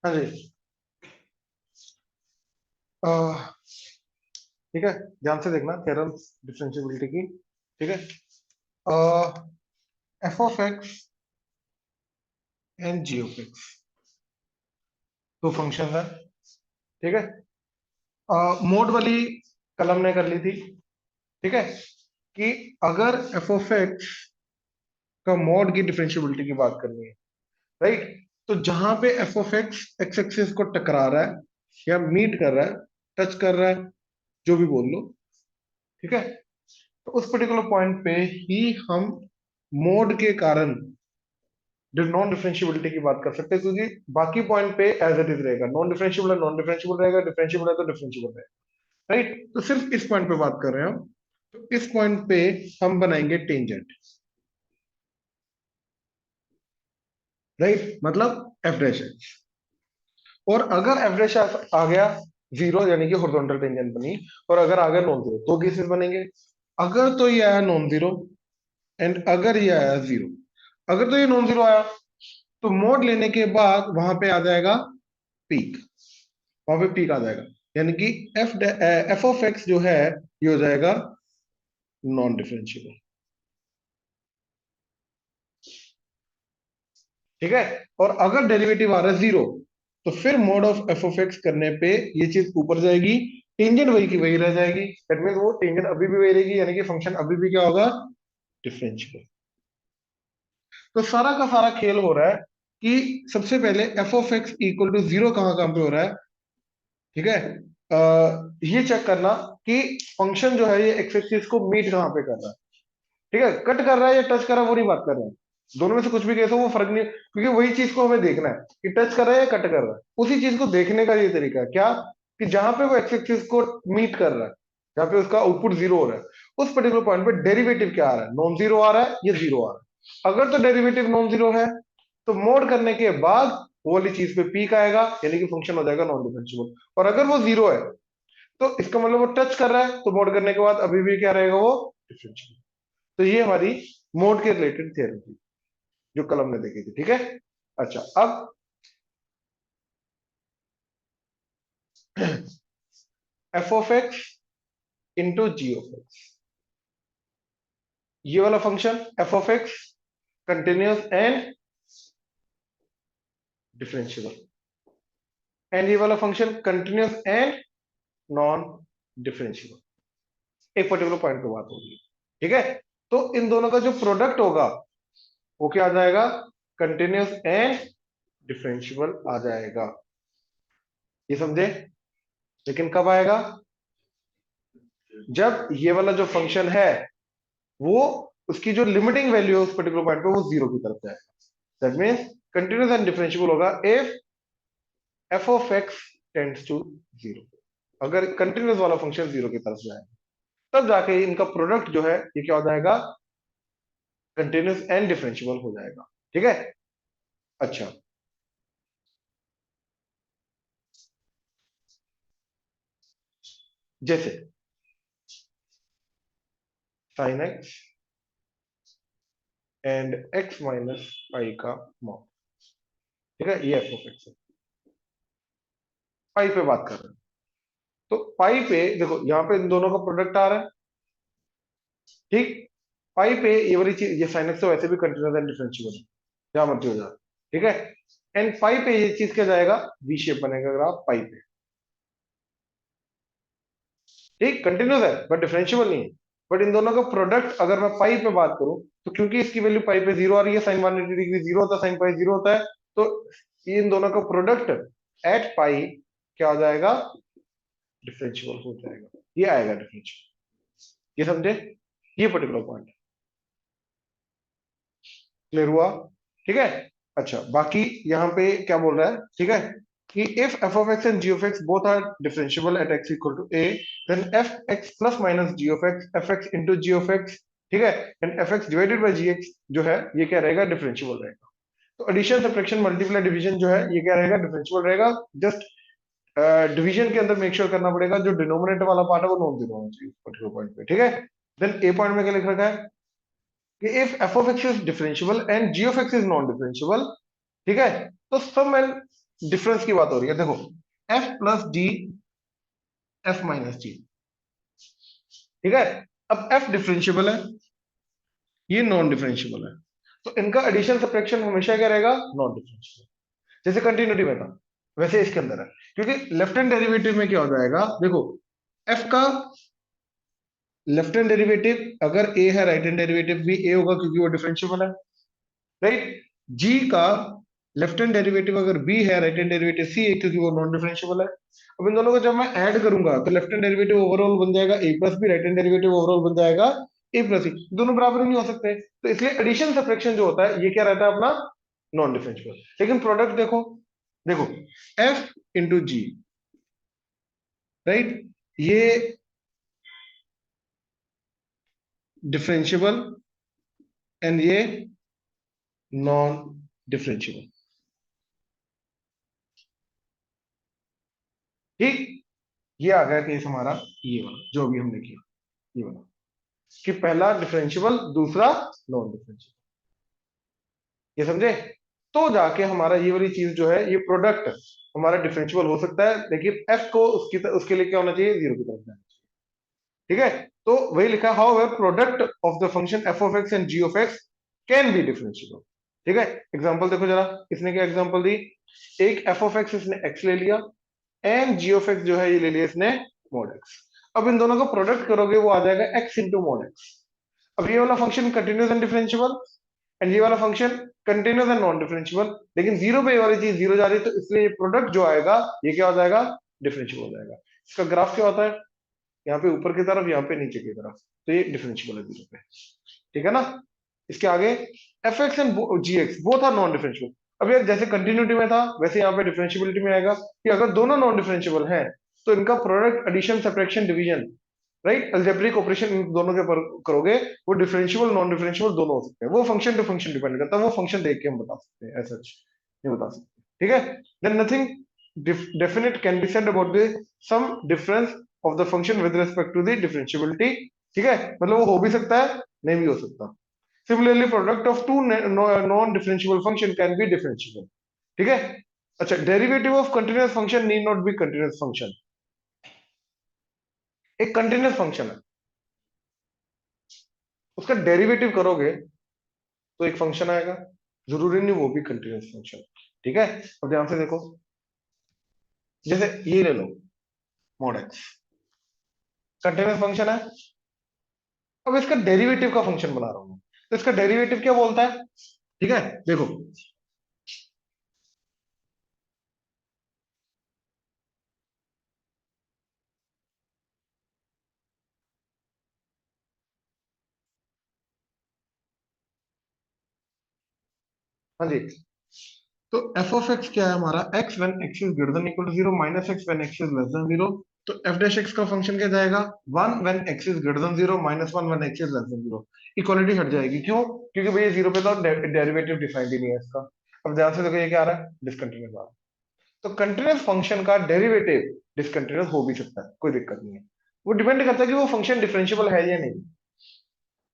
हाँ जी। अह, ठीक है, ध्यान से देखना थ्योरम डिफरेंशिएबिलिटी की। ठीक है, F of X and G of X दो फंक्शन है। ठीक है, मोड वाली कलम ने कर ली थी। ठीक है, कि अगर एफ ऑफ एक्स का मोड की डिफरेंशिएबिलिटी की बात करनी है, राइट, तो जहां पे F of x x axis को टकरा रहा है या मीट कर रहा है, टच कर रहा है, जो भी बोल लो, ठीक है, तो उस पर्टिकुलर पॉइंट पे ही हम मोड के कारण नॉन डिफरेंशिएबिलिटी की बात कर सकते हैं, क्योंकि बाकी पॉइंट पे एज इट इज रहेगा, नॉन डिफरेंशिएबल है नॉन डिफरेंशिएबल रहेगा, डिफरेंशिएबल है तो डिफरेंशिएबल रहेगा, राइट। तो सिर्फ इस पॉइंट पे बात कर रहे हैं हम। तो इस पॉइंट पे हम बनाएंगे टेंजेंट, राइट, मतलब एफ डैश एक्स। और अगर एफ डैश आ गया जीरो, यानी कि हॉरिजॉन्टल टेंजेंट बनी, और अगर आ गया नॉन जीरो, दो केसेस बनेंगे। अगर तो ये आया नॉन जीरो, एंड अगर ये आया जीरो। अगर तो ये नॉन जीरो आया, तो मोड लेने के बाद वहां पे आ जाएगा पीक, वहां पे पीक आ जाएगा, यानी कि एफ ऑफ एक्स जो है ये हो जाएगा नॉन डिफरेंशिएबल। ठीक है, और अगर डेरिवेटिव आ रहा है जीरो, तो फिर mode of F of x करने पे ये चीज ऊपर जाएगी, टेंजेंट वही की वही रह जाएगी। दैट मीन वो टेंजेंट अभी भी वही रहेगी, यानी कि फंक्शन अभी भी क्या होगा, डिफरेंशिएबल। तो सारा का सारा खेल हो रहा है कि सबसे पहले F of X equal to zero कहाँ कहाँ पे हो रहा है। ठीक है, ये चेक करना कि फंक्शन जो है ये एक्स एक्सिस को मीट कहाँ पे कर रहा है। ठीक है, कट कर रहा है या टच कर रहा है वो नहीं बात कर रहे हैं, दोनों में से कुछ भी केस हो वो फर्क नहीं, क्योंकि वही चीज को हमें देखना है कि टच कर रहा है या कट कर रहा है। उसी चीज को देखने का ये तरीका है क्या, कि जहां पे वो एक्स एक्सिस को मीट कर रहा है, जहां पे उसका आउटपुट जीरो हो रहा है, उस पर्टिकुलर पॉइंट पे डेरिवेटिव क्या आ रहा है, नॉन जीरो आ रहा है या जीरो आ रहा है। अगर तो डेरिवेटिव नॉन जीरो है, तो मोड करने के बाद वो वाली चीज पे पीक आएगा, यानी कि फंक्शन हो जाएगा नॉन डिफरेंशिएबल। और अगर वो जीरो है, तो इसका मतलब वो टच कर रहा है, तो मोड करने के बाद अभी भी क्या रहेगा, वो डिफरेंशिएबल। तो ये हमारी मोड के रिलेटेड थियरी थी, जो कल हमने देखी थी। ठीक है, अच्छा, अब F of X into G of X, ये वाला function F of X continuous and differentiable, and ये वाला function continuous and non differentiable. एक पर्टिकुलर पॉइंट पे बात होगी। ठीक है, तो इन दोनों का जो प्रोडक्ट होगा वो क्या आ जाएगा, कंटिन्यूस एंड डिफरेंशिएबल आ जाएगा। ये समझे, लेकिन कब आएगा, जब ये वाला जो फंक्शन है वो, उसकी जो लिमिटिंग वैल्यू है उस पर्टिकुलर पॉइंट पे वो जीरो की तरफ जाएगा। That means continuous and differentiable होगा if F of X tends to zero. अगर कंटिन्यूस वाला फंक्शन जीरो की तरफ जाए, तब जाके इनका प्रोडक्ट जो है ये क्या हो जाएगा, कंटिन्यूस एंड डिफरेंशिएबल हो जाएगा। ठीक है, अच्छा, जैसे sine x and x minus pi का मॉड। ठीक है, ये एफ ऑफ एक्स है, पाई पे बात कर रहे हैं। तो पाई पे देखो, यहां पे इन दोनों का प्रोडक्ट आ रहा है। ठीक, पाई पे ये वाली चीज, ये साइन एक्स तो वैसे भी कंटिन्यूस एंड डिफरेंशिएबल है, जहां मर्जी हो जाए। ठीक है, एंड पाई पे ये चीज क्या जाएगा, वी शेप बनेगा ग्राफ पाई पे। ठीक, कंटिन्यूस है बट डिफरेंशिएबल नहीं है। बट इन दोनों का प्रोडक्ट अगर मैं पाई पे बात करूं, तो क्योंकि इसकी वैल्यू पाई पे जीरो आ रही है, साइन 180 डिग्री जीरो होता है, साइन पाई जीरो होता है, तो इन दोनों का प्रोडक्ट एट पाई क्या हो जाएगा, डिफरेंशिएबल हो जाएगा, ये आएगा डिफरेंशिएबल। ये समझे, ये पर्टिकुलर पॉइंट क्लियर हुआ। ठीक है, अच्छा, बाकी यहाँ पे क्या बोल रहा है, ठीक है, कि if F of X and G of X both are differentiable at X equal to A, then F X plus minus ji of X F X into G of X, ठीक है, and F X divided by G X जो है ये क्या रहेगा, differentiable रहेगा। तो addition subtraction multiply division जो है ये क्या रहेगा, डिफरेंशिएबल रहेगा। जस्ट डिवीजन के अंदर मेक श्योर करना पड़ेगा जो डिनोमिनेटर वाला पार्ट है वो नॉन जीरो होना चाहिए पर्टिकुलर पॉइंट पे। ठीक है, देन ए पॉइंट में क्या लिख रखा है कि if F of X is differentiable and G of X is non differentiable, ठीक है, तो सम एंड डिफरेंस की बात हो रही है, देखो F plus D, F minus D, ठीक है। अब एफ डिफरेंशियबल है, ये नॉन डिफरेंशियबल है, तो इनका एडिशन सब्ट्रैक्शन हमेशा क्या रहेगा, नॉन डिफरेंशियबल। जैसे कंटिन्यूटी में था वैसे इसके अंदर है, क्योंकि लेफ्ट हैंड डेरिवेटिव में क्या हो जाएगा, देखो एफ का लेफ्ट हैंड डेरिवेटिव अगर ए है, राइट हैंड डेरिवेटिव भी ए होगा क्योंकि वो डिफरेंशियबल है, राइट। जी का लेफ्ट हैंड डेरिवेटिव अगर बी है, राइट हैंड डेरिवेटिव सी है क्योंकि वो नॉन डिफरेंशियबल है। अब इन दोनों को जब मैं ऐड करूंगा तो लेफ्ट हैंड डेरिवेटिव ओवरऑल बन जाएगा A plus B, right hand derivative overall बन जाएगा ए प्लस सी, दोनों बराबर नहीं हो सकते, तो इसलिए एडिशन सब्ट्रैक्शन जो होता है ये क्या रहता है अपना, नॉन डिफरेंशियबल। लेकिन प्रोडक्ट देखो, देखो एफ इंटू जी, राइट, ये डिफरेंशियबल एंड ये नॉन डिफरेंशियबल, ठीक। ये आ गया केस हमारा, ये वाला जो भी हमने किया, ये वाला कि पहला डिफरेंशियबल, दूसरा नॉन डिफरेंशियबल, ये समझे। तो जाके हमारा ये वाली चीज जो है, ये प्रोडक्ट हमारा डिफरेंशियबल हो सकता है, लेकिन एफ को उसके लिए क्या होना चाहिए, जीरो की तरफ जाना चाहिए, ठीक है। तो वही लिखा, however product of the function F of X and G of X can be differentiable, ठीक है। एग्जांपल देखो जरा, इसने क्या एग्जांपल दी, एक एफ ऑफ एक्स इसने एक्स ले लिया, एंड जी ऑफ एक्स जो है ये ले लिया इसने मॉड एक्स। अब इन दोनों का प्रोडक्ट करोगे वो आ जाएगा एक्स इंटू मॉड एक्स। अब ये वाला function continuous and differentiable, and ये वाला function continuous and non differentiable, लेकिन जीरो पे ये वाली चीज जीरो जा रही है, तो इसलिए ये प्रोडक्ट जो आएगा ये क्या हो जाएगा, डिफरेंशियबल हो जाएगा। इसका ग्राफ क्या होता है, यहाँ पे ऊपर की तरफ, यहाँ पे नीचे की तरफ, तो ये डिफरेंशियबल है जीरो पे, ठीक है ना। इसके आगे F X and G X both are non differentiable. अब यार जैसे कंटिन्यूटी में था वैसे यहाँ पे डिफरेंशियबिलिटी में आएगा कि अगर दोनों नॉन डिफरेंशियबल हैं तो इनका product addition subtraction division, right, algebraic operation इन दोनों के ऊपर करोगे, वो डिफरेंशियबल नॉन डिफरेंशियबल दोनों हो सकते हैं, वो फंक्शन टू फंक्शन डिपेंड करता है, वो फंक्शन देख के हम बता सकते हैं, ऐसा नहीं बता सकते, ठीक है। Then nothing definite can be said about the some difference of the function with respect to the differentiability, ठीक है, मतलब वो हो भी सकता है नहीं भी हो सकता। Similarly, product of two non-differentiable function can be differentiable, ठीक है। अच्छा, derivative of continuous function need not be continuous function. एक कंटिन्यूअस फंक्शन है, उसका डेरिवेटिव करोगे तो एक फंक्शन आएगा, जरूरी नहीं वो भी कंटिन्यूअस फंक्शन, ठीक है। अब ध्यान से देखो, जैसे ये ले लो मॉड एक्स, कंटिन्यूअस फंक्शन है, अब इसका डेरिवेटिव का फंक्शन बना रहा हूं, तो इसका डेरिवेटिव क्या बोलता है, ठीक है, देखो हाँ जी। तो एफ ऑफ एक्स क्या है हमारा, x when x is greater than equal to zero, minus x when x is less than zero. तो एफ डैश एक्स का फंक्शन क्या जाएगा, one when x is greater than zero, minus one when x is less than zero. Equality हट जाएगी, क्यों, क्योंकि भैया zero पे तो डेरिवेटिव डिफाइंड ही नहीं है इसका। अब ध्यान से देखो ये क्या आ रहा है, डिसकंटिन्यूअस आ रहा है, तो कंटिन्यूअस फंक्शन का डेरिवेटिव डिसकंटिन्यूअस हो भी सकता है, कोई दिक्कत नहीं है, वो डिपेंड करता है कि वो फंक्शन डिफरेंशियबल है या नहीं,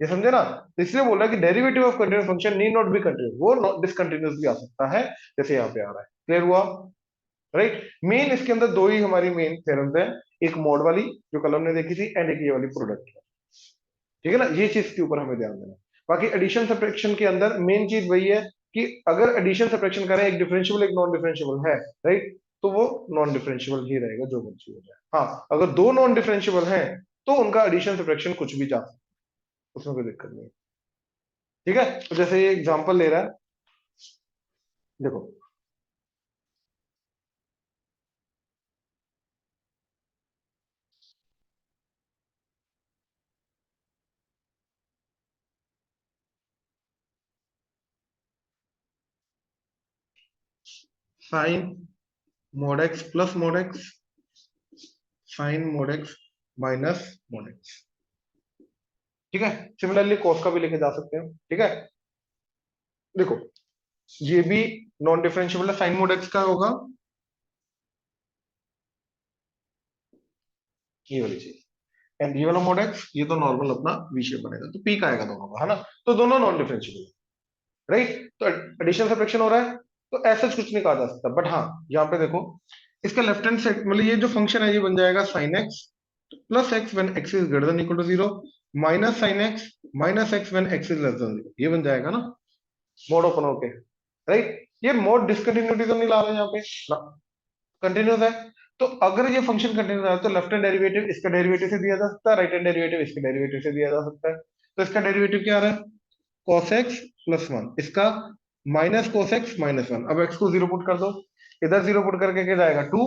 ये समझे ना। तो इसलिए बोल रहा है कि derivative of continuous function need not be continuous, वो डिसकंटिन्यूअस भी आ सकता है, जैसे यहाँ पे आ रहा है, क्लियर हुआ, राइट। मेन इसके अंदर दो ही हमारी मेन थ्योरम्स हैं, एक मोड वाली जो कल हमने देखी थी, एंड एक ये वाली प्रोडक्ट, ठीक है ना, ये चीज के ऊपर हमें ध्यान देना है। बाकी एडिशन सब्ट्रैक्शन के अंदर मेन चीज वही है कि अगर एडिशन सब्ट्रैक्शन करें, एक डिफरेंशियबल एक नॉन डिफरेंशियबल है, राइट, तो वो नॉन डिफरेंशियबल ही रहेगा जो मर्जी हो जाए। हाँ, अगर दो नॉन डिफरेंशियबल हैं तो उनका एडिशन सब्ट्रैक्शन कुछ भी जा सकता है, उसमें कोई दिक्कत नहीं है, ठीक है। तो जैसे ये एग्जांपल ले रहा है, देखो sine mod x plus mod x, sine mod x minus mod x, ठीक है। सिमिलरली कॉस का भी लेके जा सकते हैं, ठीक है। देखो ये भी नॉन डिफरेंशियबल है, साइन मोड एक्स का होगा ये वाली चीज, एंड ये वाला मोड एक्स ये तो नॉर्मल अपना वी शेप बनेगा, तो पी का आएगा दोनों का, है ना। तो दोनों नॉन डिफरेंशियबल है, राइट। तो एडिशन सब्ट्रैक्शन हो रहा है, तो ऐसा कुछ नहीं कहा जा सकता, बट हाँ यहाँ पे देखो इसका लेफ्ट हैंड साइड मतलब ये जो फंक्शन है ये बन जाएगा sine x plus x when x is greater than equal to zero minus sine x minus x when x is less than zero, ये बन जाएगा ना मोड ओपन होके, राइट। ये मोड डिसकंटिन्यूटी तो नहीं ला रहे यहाँ पे ना, कंटिन्यूस है। तो अगर ये फंक्शन कंटिन्यूस है तो लेफ्ट हैंड डेरिवेटिव इसका डेरिवेटिव से दिया जा सकता है, राइट हैंड डेरिवेटिव इसके डेरिवेटिव से दिया जा सकता है। तो इसका डेरिवेटिव क्या आ रहा है, cos x प्लस वन, इसका minus cos x minus one. अब x को जीरो पुट कर दो, इधर जीरो पुट करके क्या जाएगा टू,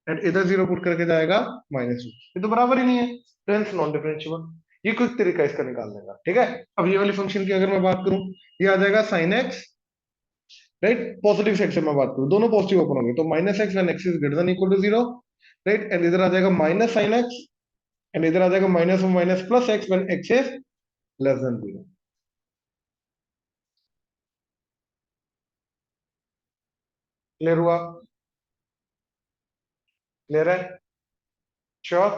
एंड इधर जीरो पुट करके जाएगा माइनस टू, ये तो बराबर ही नहीं है, तो हेंस नॉन डिफरेंशिएबल। ये कुछ तरीका है इसका निकालने का, ठीक है। अब ये वाली फंक्शन की अगर मैं बात करूं, ये आ जाएगा sine x, right. Positive side से मैं बात करूं, दोनों पॉजिटिव ओपन होंगे, तो minus x when x is greater than equal to zero, right. And इधर आ जाएगा माइनस साइन एक्स, एंड इधर आ जाएगा minus minus plus x when x is less than zero. Clear हुआ, क्लियर है, श्योर।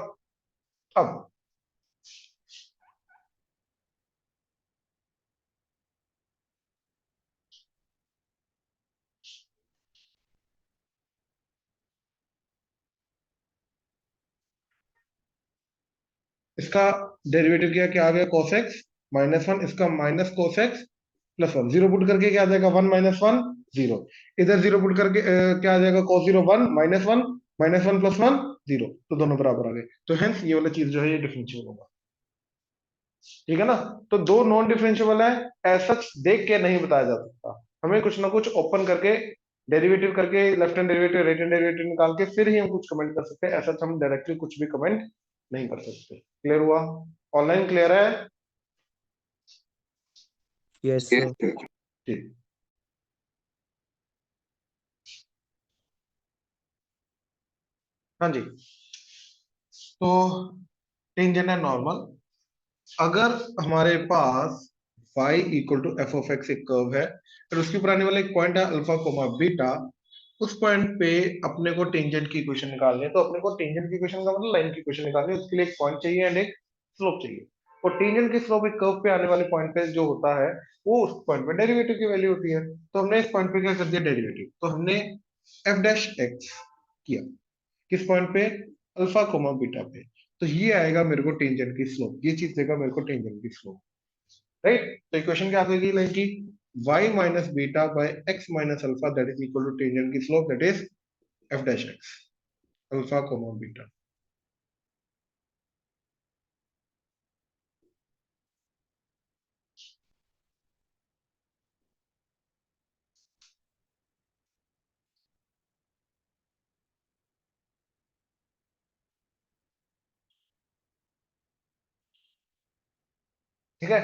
अब इसका डेरिवेटिव क्या क्या आ गया, cos x माइनस वन, इसका minus cos x plus one, zero put करके क्या आ जाएगा वन माइनस वन जीरो, इधर जीरो पुट करके क्या आ जाएगा cos zero one minus one plus one zero, तो दोनों बराबर आ गए, तो हेंस ये वाला चीज जो है ये डिफरेंशिएबल होगा, ठीक है ना। तो दो नॉन डिफरेंशिएबल है, ऐसा देख के नहीं बताया जा सकता, हमें कुछ ना कुछ ओपन करके डेरिवेटिव करके left hand derivative right hand derivative निकाल के फिर ही हम कुछ कमेंट कर सकते हैं, ऐसा हम डायरेक्टली कुछ भी कमेंट नहीं कर सकते। क्लियर हुआ, ऑनलाइन क्लियर है, यस सर। ठीक। हाँ जी, तो टेंजेंट है नॉर्मल, अगर हमारे पास y equal to F of x एक कर्व है, फिर उसके ऊपर आने वाला एक पॉइंट है अल्फा कोमा बीटा, उस पॉइंट पे अपने को टेंजेंट की इक्वेशन निकालनी है, तो अपने को टेंजेंट की इक्वेशन का मतलब लाइन की इक्वेशन निकालनी है, उसके लिए एक पॉइंट चाहिए एंड एक स्लोप चाहिए। और टेंजेंट की स्लोप एक कर्व पे आने वाले पॉइंट पे जो होता है वो उस पॉइंट पे डेरिवेटिव की वैल्यू होती है, तो हमने इस पॉइंट पे क्या कर दिया डेरिवेटिव, तो हमने एफ डैश एक्स किया किस पॉइंट पे, अल्फा कोमा बीटा पे, तो ये आएगा मेरे को टेंजेंट की स्लोप, ये चीज देगा मेरे को टेंजेंट की स्लोप, राइट। तो इक्वेशन क्या आ जाएगी लाइन की, y minus beta by x minus alpha that is equal to tangent की slope that is f dash x alpha comma beta. ठीक है,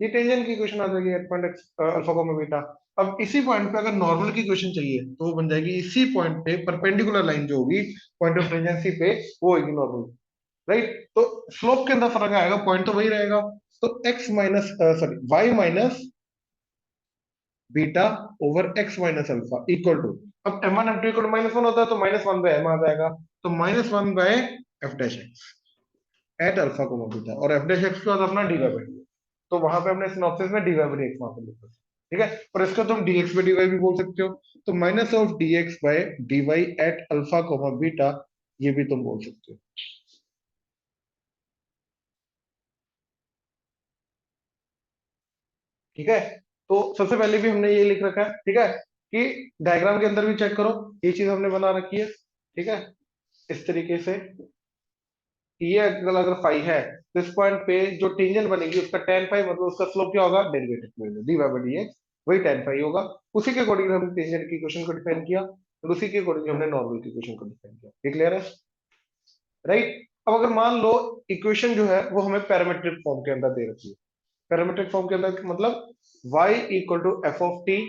ये टेंजेंट की इक्वेशन आ जाएगी at point x alpha comma beta. अब इसी पॉइंट पे अगर नॉर्मल की इक्वेशन चाहिए तो वो बन जाएगी इसी पॉइंट पे परपेंडिकुलर लाइन जो होगी पॉइंट ऑफ टेंजेंसी पे वो होगी नॉर्मल, राइट। तो स्लोप के अंदर फर्क आएगा, पॉइंट तो वही रहेगा, तो x minus sorry y minus beta over x minus alpha equal to, अब m1 m2 equal to minus one होता है तो माइनस वन बाय m आ जाएगा, तो minus one by F dash x at alpha को बीटा, और f dash x के बाद अपना डी वाई बाई डी, तो वहां पे हमने सिनॉप्सिस में d Y by D x वहां पे लिखा, ठीक है। और इसको तुम dx बाई dy भी बोल सकते हो, तो minus of dx by dy at alpha comma beta, ये भी तुम बोल सकते हो, ठीक है। तो सबसे पहले भी हमने ये लिख रखा है, ठीक है, कि डायग्राम के अंदर भी चेक करो, ये चीज हमने बना रखी है, ठीक है, इस तरीके से। ये अगर अगर फाई है तो इस पॉइंट पे जो टेंजेंट बनेगी उसका टेन फाई मतलब उसका स्लोप क्या होगा, डेरिवेटिव में d Y by D x वही टेन फाई होगा, उसी के अकॉर्डिंग हमने टेंजेंट की इक्वेशन को डिफाइन किया, और उसी के अकॉर्डिंग हमने नॉर्मल की इक्वेशन को डिफाइन किया, ये क्लियर है, राइट। अब अगर मान लो इक्वेशन जो है वो हमें पैरामीट्रिक फॉर्म के अंदर दे रखी है, पैरामीट्रिक फॉर्म के अंदर मतलब y equal to F of T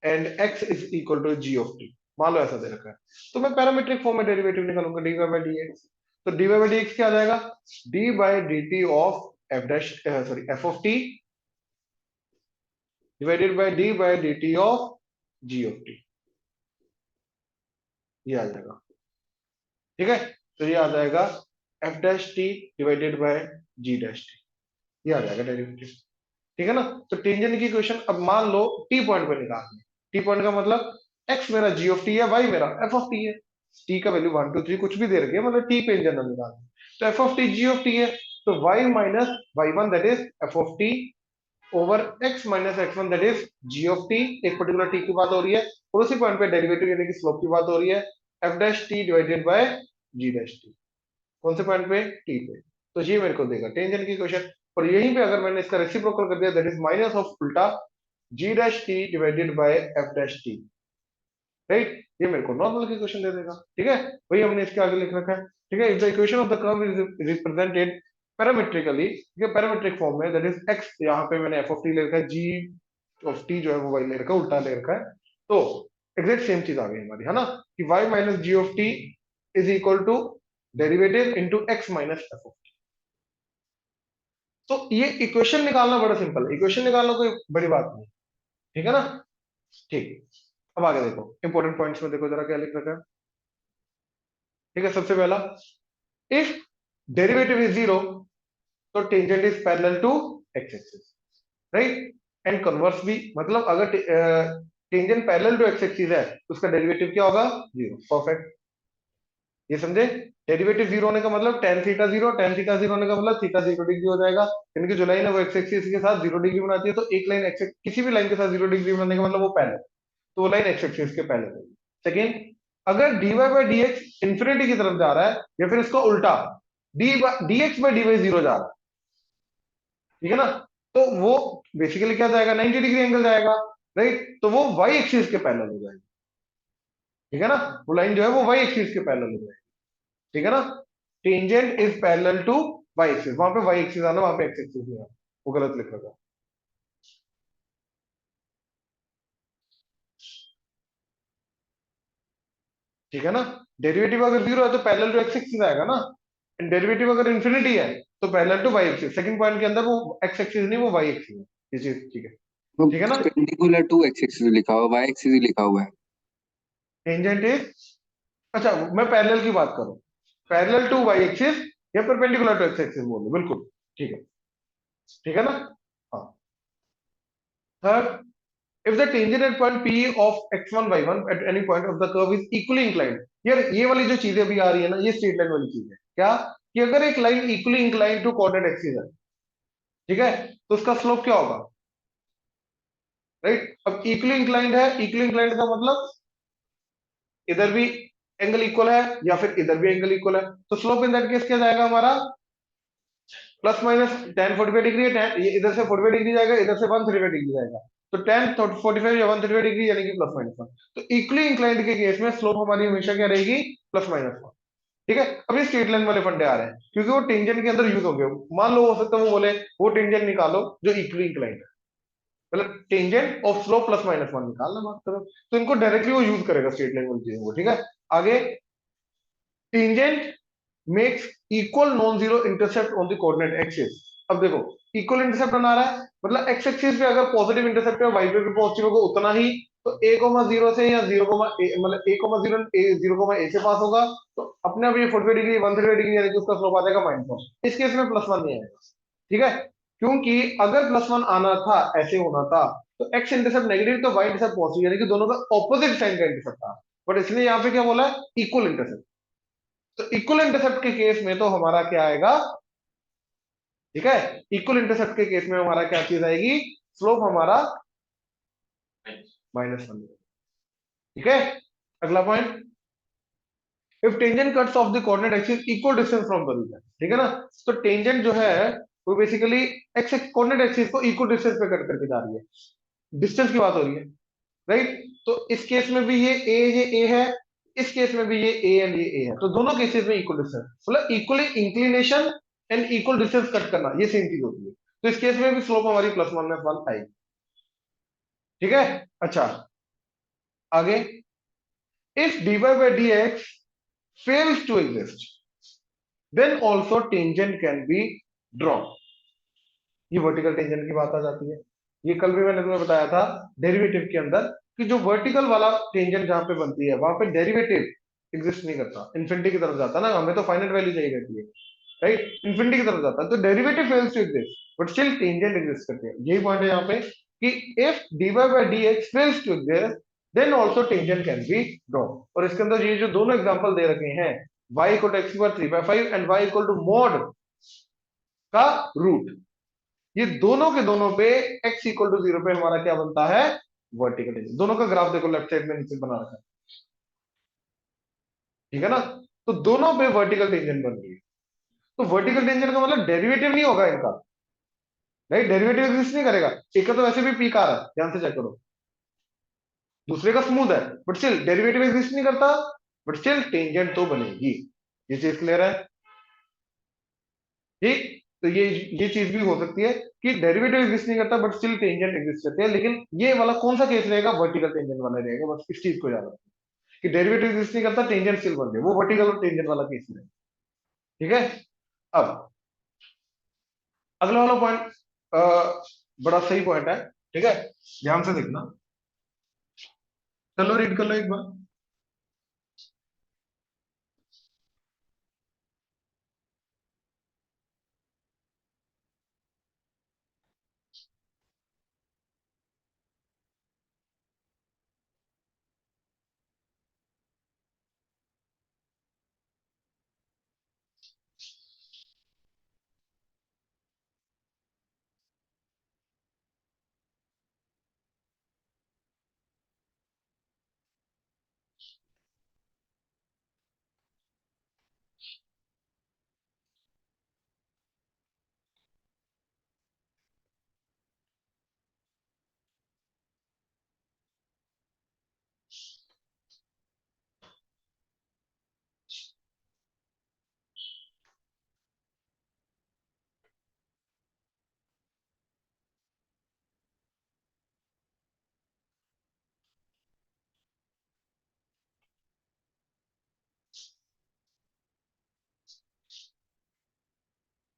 and x is equal to G of T, मान लो ऐसा दे रखा है, तो मैं पैरामीट्रिक फॉर्म में डेरिवेटिव निकालूंगा D Y by D X, तो D Y by D X क्या आ जाएगा, D by D T of F dash sorry F of T divided by D by D T of G of T, ये आ जाएगा, ठीक है। तो ये आ जाएगा f dash T divided by g dash t, ये आ जाएगा डेरिवेटिव, ठीक है ना। तो टेंजेंट की इक्वेशन अब मान लो टी पॉइंट पे निकालनी है, टी पॉइंट का मतलब एक्स मेरा जी ऑफ टी है, वाई मेरा एफ ऑफ टी है। टी का वैल्यू 1 2 3 कुछ भी दे रखी है, मतलब टी पे इन जनरल निकालना। तो f of t g of t है, तो y minus y one that is f of t over x minus x one that is g of t. एक पर्टिकुलर टी की बात हो रही है, और उसी पॉइंट पे डेरिवेटिव यानी कि स्लोप की बात हो रही है, f dash T divided by g dash t. कौन से पॉइंट पे? टी पे। तो ये मेरे को देगा टेंजेंट की क्वेश्चन। और यहीं पे अगर मैंने इसका रेसिप्रोकल कर दिया दैट इज माइनस ऑफ उल्टा G dash T divided by F dash T, right? ये मेरे को नॉर्मल की क्वेश्चन दे देगा, ठीक है? वही हमने इसके आगे लिख रखा है, ठीक है? If the equation of the curve is represented parametrically, ठीक है, पैरामेट्रिक फॉर्म में, दैट इज एक्स, यहाँ पे मैंने एफ ऑफ टी ले रखा है, जी ऑफ टी जो है वो वाई ले रखा है, उल्टा ले रखा है। तो एग्जैक्ट सेम चीज आ गई हमारी, है ना, कि y minus ji of t is equal to derivative into x minus f of. तो ये इक्वेशन निकालना बड़ा सिंपल है, इक्वेशन निकालना कोई बड़ी बात नहीं, ठीक है ना? ठीक। अब आगे देखो इंपॉर्टेंट पॉइंट्स में, देखो जरा क्या लिख रखा है, ठीक है? सबसे पहला, इफ डेरिवेटिव इज जीरो तो tangent is parallel to x axis, right? And converse भी, मतलब अगर tangent parallel to x axis है तो उसका डेरिवेटिव क्या होगा? जीरो। परफेक्ट, ये समझे? डेरिवेटिव जीरो होने का मतलब tan theta zero, tan theta zero होने का मतलब थीटा 0 डिग्री हो जाएगा, यानी कि जो लाइन है वो एक्स एक्सिस के साथ 0 डिग्री बनाती है। तो एक लाइन एक्स, किसी भी लाइन के साथ 0 डिग्री बनाने का मतलब वो पैरेलल, तो वो लाइन एक्स एक्सिस के पैरेलल होगी। सेकेंड, अगर dy by D x infinity की तरफ जा रहा है, या फिर इसका उल्टा d x by d y zero जा रहा है, ठीक है ना, तो वो बेसिकली क्या जाएगा? 90 डिग्री एंगल जाएगा, राइट? तो वो वाई एक्सिस के पैरेलल हो जाएगा, ठीक है ना? वो लाइन जो है वो वाई एक्सिस के पैरेलल हो जाएगी, ठीक है ना? Tangent is parallel to y axis, वहां पे वाई एक्सिस आना, वहां पे एक्स एक्सिस नहीं आना, वो गलत लिख रखा है, ठीक है ना? डेरिवेटिव अगर जीरो है तो पैरेलल टू एक्स एक्सिस आएगा ना, एंड डेरिवेटिव अगर इंफिनिटी है तो parallel to y axis. Second point के अंदर वो एक्स एक्सिस नहीं, वो वाई एक्सिस है, ये चीज ठीक है, वो ठीक है ना? परपेंडिकुलर टू एक्स एक्सिस लिखा हुआ, वाई एक्सिस लिखा हुआ है। टेंजेंट इज, अच्छा मैं पैरेलल की बात करूं, पैरेलल टू वाई एक्सिस या परपेंडिकुलर टू एक्स एक्सिस बोलो, बिल्कुल ठीक है, ठीक है ना? हाँ। Third, if the tangent at point P of x1 y1 at any point of the curve is equally inclined, यार ये वाली जो चीजें अभी आ रही है ना, ये स्ट्रेट लाइन वाली चीज है क्या, कि अगर एक line equally incline to coordinate axis है, ठीक है, तो उसका स्लोप क्या होगा? राइट? अब इक्वली इंक्लाइंड है, इक्वली इंक्लाइंड का मतलब इधर भी एंगल इक्वल है या फिर इधर भी एंगल इक्वल है, तो स्लोप इन दैट केस क्या जाएगा हमारा? प्लस माइनस टेन 45 डिग्री है, ये इधर से 45 डिग्री जाएगा, इधर से 135 डिग्री जाएगा, तो टेन 45 या 135 डिग्री यानी कि प्लस माइनस वन। तो इक्वली इंक्लाइंड के केस में स्लोप हमारी हमेशा क्या रहेगी? प्लस माइनस वन, ठीक है? अभी स्ट्रेट लाइन वाले फंडे आ रहे हैं क्योंकि वो टेंजेंट के अंदर यूज हो गए। मान लो हो सकता है वो बोले वो टेंजेंट निकालो जो इक्वली इंक्लाइंड है, मतलब tangent of slope plus minus one निकालना बात करो, तो इनको डायरेक्टली वो यूज करेगा स्ट्रेट लाइन वाली चीजों को, ठीक है? आगे, tangent makes equal non zero intercept on the coordinate axis. अब देखो इक्वल इंटरसेप्ट बना रहा है, मतलब एक्स एक्सिस पे अगर पॉजिटिव इंटरसेप्ट है, वाई पे भी पॉजिटिव होगा उतना ही, तो ए कोमा जीरो से या जीरो कोमा मतलब ए कोमा जीरो, जीरो कोमा ए से पास होगा, तो अपने आप ये 45 डिग्री 135 डिग्री यानी कि उसका स्लोप आ जाएगा माइनस वन। इस केस में प्लस वन नहीं आएगा, ठीक है? क्योंकि अगर प्लस वन आना था, ऐसे होना था, तो एक्स इंटरसेप्ट नेगेटिव तो वाई इंटरसेप्ट पॉजिटिव, यानी कि दोनों का ऑपोजिट साइन का इंटरसेप्ट था, बट इसने यहाँ पे क्या बोला? Equal intercept. तो इक्वल इंटरसेप्ट के केस में तो हमारा क्या आएगा? ठीक है, इक्वल इंटरसेप्ट के केस में हमारा क्या चीज आएगी? स्लोप हमारा माइनस वन, ठीक है? अगला point, if tangent cuts off the coordinate axis equal distance from the region, ठीक है ना? तो टेंजेंट जो है वो बेसिकली एक्स कोऑर्डिनेट एक्सिस को इक्वल डिस्टेंस पे कट करके जा रही है, डिस्टेंस की बात हो रही है, राइट? तो इस केस में भी ये ए है, इस केस में भी ये ए एंड ये ए है, तो दोनों केसेस में इक्वल डिस्टेंस, मतलब equally inclination and equal distance cut करना, ये सेम चीज होती है। तो इस केस में भी स्लोप हमारी प्लस वन में वन आएगी, ठीक है? अच्छा, आगे, if dy by dx fails to exist then also tangent can be drawn। ये वर्टिकल टेंजेंट की बात आ जाती है, ये कल भी मैंने तुम्हें बताया था डेरिवेटिव के अंदर, कि जो वर्टिकल वाला टेंजेंट जहां पे बनती है वहां पे डेरिवेटिव एग्जिस्ट नहीं करता, इन्फिनिटी की तरफ जाता है ना, हमें तो फाइनाइट वैल्यू चाहिए रहती है, राइट? इन्फिनिटी की तरफ जाता है, तो derivative fails to exist but still tangent exist करती है, यही पॉइंट है यहाँ पे। कि if dy by dx fails to exist then also tangent can be drawn। और इसके अंदर ये जो दोनों एग्जांपल दे रखे हैं y equal to x power 3/5 and y equal to mod का रूट, ये दोनों के दोनों पे x इक्वल टू 0 पे हमारा क्या बनता है, वर्टिकल टेंजेंट। दोनों का ग्राफ देखो लेफ्ट साइड में नीचे बना रखा है, ठीक है ना। तो दोनों पे वर्टिकल टेंजेंट बन रही है। तो वर्टिकल टेंजेंट का मतलब डेरिवेटिव नहीं होगा इनका, राइट, डेरिवेटिव एग्जिस्ट नहीं करेगा। एक का तो वैसे भी पीक आ रहा है, ध्यान से चेक करो, दूसरे का स्मूथ है, बट स्टिल डेरिवेटिव एग्जिस्ट नहीं करता, बट स्टिल टेंजेंट तो बनेगी। ये चीज क्लियर है, ठीक। तो ये चीज भी हो सकती है कि डेरिवेटिव एग्जिस्ट नहीं करता बट स्टिल टेंजेंट एग्जिस्ट करती है, लेकिन ये वाला कौन सा केस रहेगा, वर्टिकल टेंजेंट वाला रहेगा। बस इस चीज को याद रखो कि डेरिवेटिव एग्जिस्ट नहीं करता, टेंजेंट स्टिल बन रही है, वो वर्टिकल और टेंजेंट वाला केस है, ठीक है। अब अगला वाला पॉइंट बड़ा सही पॉइंट है, ठीक है, ध्यान से देखना। चलो रीड कर लो एक बार।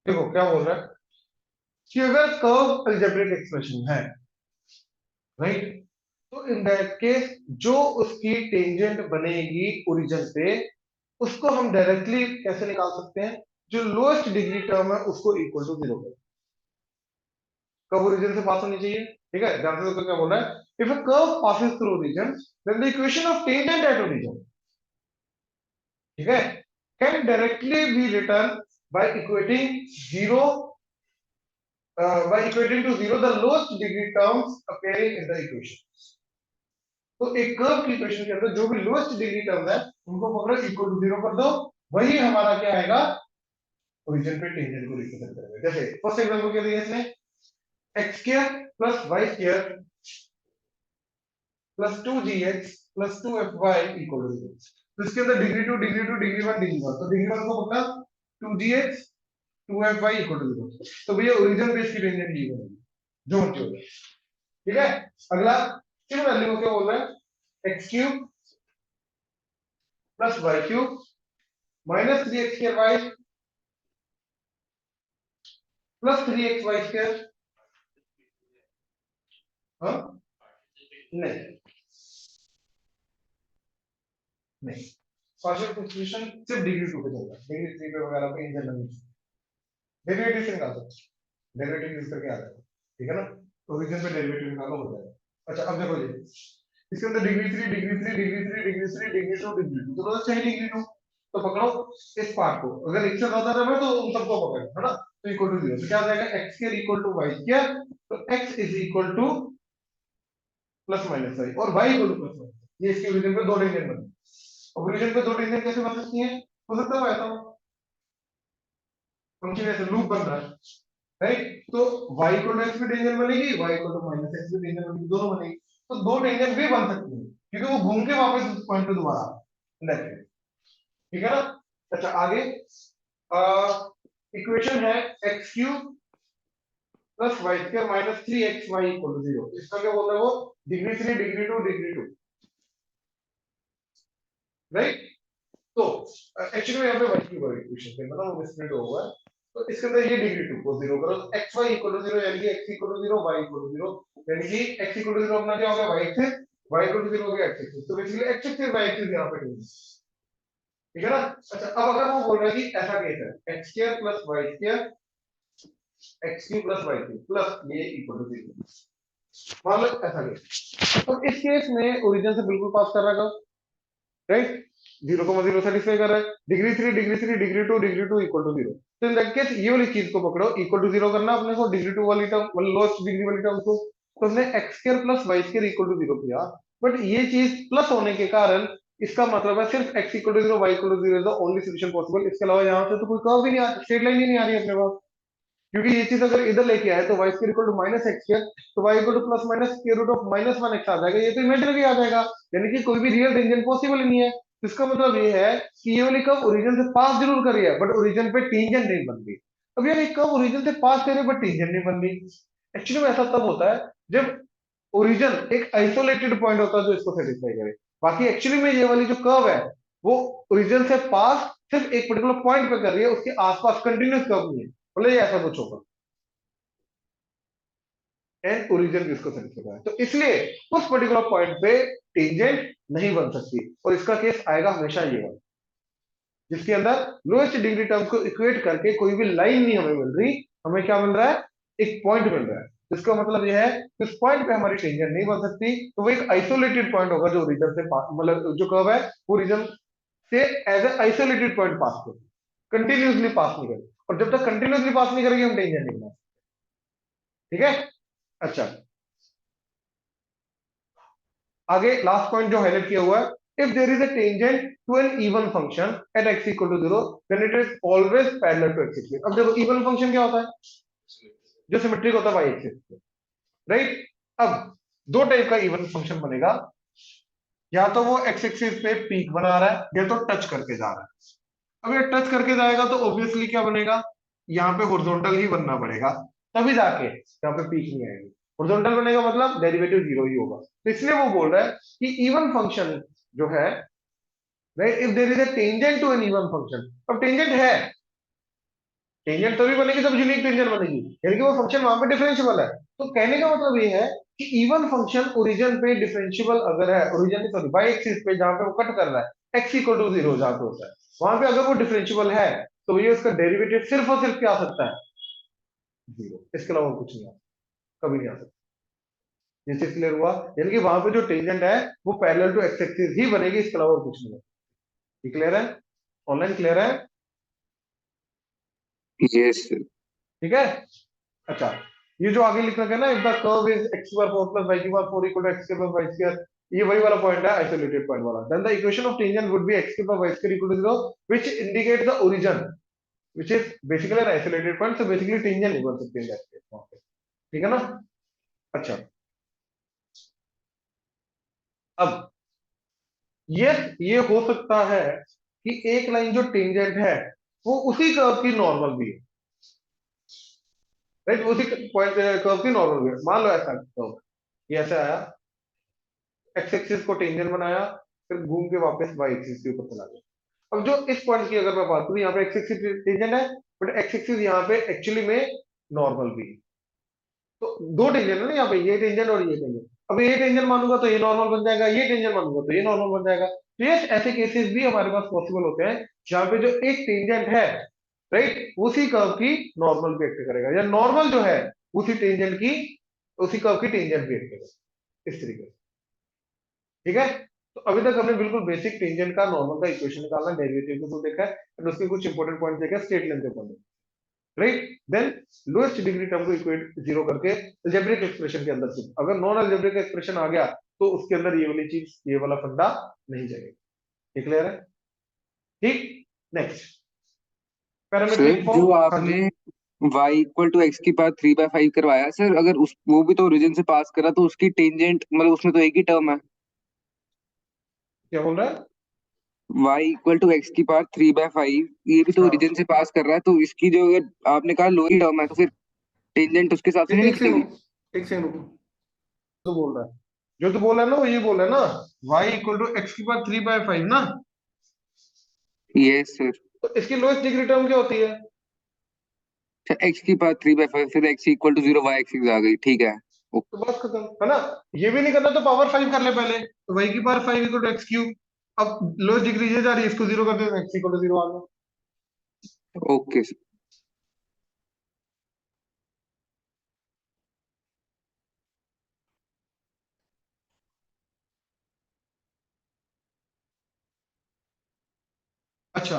देखो क्या बोल रहा है कि अगर कर्व अलजेब्रिक एक्सप्रेशन है, राइट, तो इन दैट केस जो उसकी टेंजेंट बनेगी ओरिजिन पे, उसको हम डायरेक्टली कैसे निकाल सकते हैं, जो लोएस्ट डिग्री टर्म है उसको इक्वल टू 0 कर, कब ओरिजिन से पास होनी चाहिए, ठीक है। ध्यान से, तो क्या बोल रहा है, if a curve passes through origin then the equation of tangent at origin, ठीक है, can directly be written by equating 0 by equating to 0 the lowest degree terms appearing in the equation। तो एक कर्व की equation के अंदर जो भी lowest degree term है उनको पकड़ो, इक्वल टू 0 कर दो, वही हमारा क्या आएगा, ओरिजिन पे टेंजेंट को रिप्रेजेंट करेगा। जैसे फर्स्ट एग्जांपल के लिए इसने x square plus y square plus 2gx plus 2fy equal to 0। तो इसके अंदर डिग्री 2 डिग्री 2 डिग्री 1 डिग्री 1, तो डिग्री 1 को पकड़ा 2gx 2fy इक्वल टू 0, तो भैया ओरिजिन पे इसकी टेंजेंट ये बनेगी जो मर्जी हो, ठीक है। अगला किस वैल्यू को क्या बोल रहा है, x cube plus y cube minus 3x square y plus 3xy square. हाँ, नहीं नहीं, पार्शियल फ्रैक्शन सिर्फ डिग्री 2 पे चलता है, डिग्री 3 पे वगैरह पे इन जनरल डेरिवेटिव से निकाल सकते हैं, डेरिवेटिव यूज करके आ जाएगा, ठीक है ना। ओरिजिन पे डेरिवेटिव निकालो हो जाएगा। अच्छा अब देखो ये इसके अंदर degree 3 degree 3 degree 3 degree 3 degree 2 degree 2, तो चाहिए डिग्री 2, तो पकड़ो इस पार्ट को, अगर एक से ज्यादा रहे तो उन सबको पकड़ो, है ना। तो इक्वल टू 0, तो क्या आ जाएगा, x square equal to y square, तो x is equal to plus minus y और y equal to plus minus, ये इसके ओरिजिन पे दो टेंजेंट बने। अब ओरिजिन पे दो टेंजेंट कैसे बन सकती है, हो सकता है ऐसा फंक्शन ऐसे लूप बन रहा है, राइट, तो y इक्वल टू x भी टेंजेंट बनेगी, y equal to minus x भी टेंजेंट बनेगी, दोनों बनेगी। तो दो टेंजेंट भी बन सकती है क्योंकि वो घूम के वापस उस पॉइंट पे दोबारा आ रहा है, ठीक है ना। अच्छा आगे इक्वेशन है x cube plus y square minus 3xy equal to 0। इसका क्या बोल रहा है वो, डिग्री 3 डिग्री 2 डिग्री 2, राइट। तो एक्चुअली यहाँ पे y क्यूब है इक्वेशन के, मतलब वो मिसप्रिंट हुआ है। तो इसके अंदर ये डिग्री 2 को 0 करो, xy इक्वल टू 0 यानी कि x equal to 0 y equal to 0, यानी कि x इक्वल टू 0 अपना क्या हो गया, y axis, y equal to 0 हो गया x एक्सिस, तो basically x axis y axis यहाँ पे ढूंढना, ठीक है ना। अच्छा अब अगर वो बोल रहा है कि ऐसा केस है x square plus y square x cube plus y cube plus ये इक्वल टू 0, मान लो ऐसा नहीं, तो इस केस में ओरिजिन से बिल्कुल पास कर रहा है, राइट, 0,0 सेटिस्फाई कर रहा है, डिग्री 3 डिग्री 2 इक्वल टू 0। तो इन दैट केस ये वाली चीज को पकड़ो, इक्वल टू 0 करना अपने को, डिग्री 2 वाली टर्म मतलब लोएस्ट डिग्री वाली टर्म को, तो हमने x square plus y square equal to 0 किया। बट ये चीज प्लस होने के कारण इसका मतलब है सिर्फ x equal to 0 y equal to 0 is the only solution possible. इसके अलावा यहाँ से तो कोई कर्व भी नहीं आ, स्ट्रेट लाइन ही नहीं आ रही है अपने पास, क्योंकि ये चीज अगर इधर लेके आए तो Y square equal to minus X square, तो Y equal to plus minus square root of -1 X आ जाएगा, ये तो इमेजिनरी आ जाएगा, यानी कि कोई भी रियल टेंजेंट पॉसिबल ही नहीं है। तो इसका मतलब ये है कि ये वाली कर्व ओरिजिन से पास जरूर कर रही है बट ओरिजिन पे टेंजेंट नहीं बन रही। अब यार एक कर्व ओरिजिन से पास कर रही है बट टेंजेंट नहीं बन रही, एक्चुअली में ऐसा तब होता है जब ओरिजिन एक आइसोलेटेड पॉइंट होता है जो इसको सेटिस्फाई करे। बाकी एक्चुअली में ये वाली जो कर्व है वो ओरिजिन से पास सिर्फ एक पर्टिकुलर पॉइंट पे कर रही है, उसके आसपास कंटिन्यूस कर्व नहीं है, बोले ये ऐसा कुछ होगा एंड ओरिजिन इसको सेटिस्फाई है, तो इसलिए उस पर्टिकुलर पॉइंट पे टेंजेंट नहीं बन सकती, और इसका केस आएगा हमेशा ये वाला, जिसके अंदर लोएस्ट डिग्री टर्म को इक्वेट करके कोई भी लाइन नहीं हमें मिल रही, हमें क्या मिल रहा है, एक पॉइंट मिल रहा है। इसका मतलब यह है कि उस पॉइंट पे हमारी टेंजेंट नहीं बन सकती, तो वो एक आइसोलेटेड पॉइंट होगा जो ओरिजिन से मतलब जो कर्व है वो ओरिजिन से एज ए आइसोलेटेड पॉइंट पास करेगी, कंटिन्यूसली पास नहीं करेगी, और जब तक कंटिन्यूसली पास नहीं करेगी हम टेंजेंट नहीं बना सकते। ठीक है, अच्छा, आगे लास्ट पॉइंट जो हाईलाइट किया हुआ है, if there is a tangent to an even function at x equal to 0 then it is always parallel to x axis. अब देखो इवन फंक्शन क्या होता है, जो सिमेट्रिक होता है y एक्सिस पे, राइट। अब दो टाइप का इवन फंक्शन बनेगा, या तो वो x एक्सिस पे पीक बना रहा है या तो टच करके जा रहा है। अब ये टच करके जाएगा तो ऑब्वियसली क्या बनेगा, यहाँ पे हॉरिजॉन्टल ही बनना पड़ेगा, तभी जाके यहाँ पे पीक नहीं आएगी। हॉरिजॉन्टल बनेगा मतलब डेरिवेटिव जीरो ही होगा, तो इसलिए वो बोल रहा है कि इवन फंक्शन जो है, right, if there is a tangent to an even function, अब टेंजेंट है, टेंजेंट तभी बनेगी जब यूनिक टेंजेंट बनेगी, यानी कि वो फंक्शन वहां पे डिफरेंशियबल है। तो कहने का मतलब ये है कि इवन फंक्शन ओरिजिन पे डिफरेंशियबल अगर है, ओरिजिन सॉरी बाई एक्सिस पे जहां पे वो कट कर रहा है एक्स इक्वल टू 0 जहां पे होता है, वहां पे अगर वो डिफरेंशियबल है तो ये उसका डेरिवेटिव सिर्फ और सिर्फ क्या आ सकता है, जीरो, इसके अलावा कुछ नहीं आ सकता, कभी नहीं आ सकता। ये चीज क्लियर हुआ, यानी कि वहां पे जो टेंजेंट है वो पैरेलल टू एक्स एक्सिस ही बनेगी, इसके अलावा और कुछ नहीं है। ये क्लियर है, ऑनलाइन क्लियर है, यस सर। ठीक है। अच्छा, ये जो आगे लिख रखा है ना, if the curve is x बार 4 प्लस y की बार 4 equal to x square plus y square, ये वही वाला पॉइंट है आइसोलेटेड पॉइंट वाला, then the equation of tangent would be x square plus y square equal to 0 which indicate the origin which is basically an isolated point, so basically tangent नहीं बन सकती in that case वहां पे, ठीक है ना। अच्छा, अब ये हो सकता है कि एक लाइन जो टेंजेंट है वो उसी कर्व की नॉर्मल भी है, राइट, उसी पॉइंट कर्व की नॉर्मल भी है। मान लो ऐसा कर्व ये ऐसे आया, एक्स एक्सिस को टेंजेंट बनाया, फिर घूम के वापस वाई एक्सिस के ऊपर चला गया। अब जो इस पॉइंट की अगर मैं बात करूं, यहाँ पे एक्स एक्सिस टेंजेंट है बट एक्स एक्सिस यहाँ पे एक्चुअली में नॉर्मल भी है, तो दो टेंजेंट है ना यहाँ पे, ये टेंजेंट और ये टेंजेंट। अब ये टेंजेंट मानूंगा तो ये नॉर्मल बन जाएगा, ये टेंजेंट मानूंगा तो ये नॉर्मल बन जाएगा। तो ये ऐसे केसेस भी हमारे पास पॉसिबल होते हैं जहाँ पे जो एक टेंजेंट है, राइट, उसी कर्व की नॉर्मल भी एक्ट करेगा, या नॉर्मल जो है उसी टेंजेंट की उसी कर्व की टेंजेंट भी एक्ट करेगा, इस तरीके से, ठीक है। तो अभी तक हमने बिल्कुल बेसिक टेंजेंट का नॉर्मल का इक्वेशन निकालना, डेरिवेटिव को देखा है और उसके कुछ इंपॉर्टेंट पॉइंट देखे, स्ट्रेट लाइन के point, right. Then lowest degree term को इक्वेट जीरो करके अलजेब्रिक एक्सप्रेशन के अंदर से, अगर नॉन अलजेब्रिक एक्सप्रेशन आ गया तो उसके अंदर ये वाली चीज, ये वाला फंडा नहीं जाएगा। ये क्लियर है, ठीक। नेक्स्ट, सर पैरामीट्रिक फॉर्म, जो हाँ जी। आपने y इक्वल टू एक्स की पावर 3/5 करवाया सर, अगर उस वो भी तो ओरिजिन से पास करा तो उसकी टेंजेंट मतलब उसमें तो एक ही टर्म है। क्या बोल रहा है, y इक्वल टू एक्स की पावर 3/5 ये भी तो हाँ, ओरिजिन से पास कर रहा है, तो इसकी जो अगर आपने कहा लोअर टर्म है तो फिर टेंजेंट उसके हिसाब से नहीं एक सेकंड निकलेगी। रुको, एक सेकंड रुको, तो बोल रहा है, जो तो बोल रहा है ना वो ये बोल रहा है ना, y इक्वल टू एक्स की पावर 3/5 ना, यस सर। तो इसकी लोएस्ट डिग्री टर्म क्या होती है, अच्छा एक्स की पावर 3/5 फिर x equal to 0 y axis आ गई, ठीक है। तो बस खत्म है ना। ये भी नहीं करना तो पावर 5 कर ले पहले, तो y की power 5 equal to x cube, अब लोएस्ट डिग्री ये जा रही है, इसको जीरो कर दो, एक्स इक्वल टू 0 आ गया। Okay sir. अच्छा,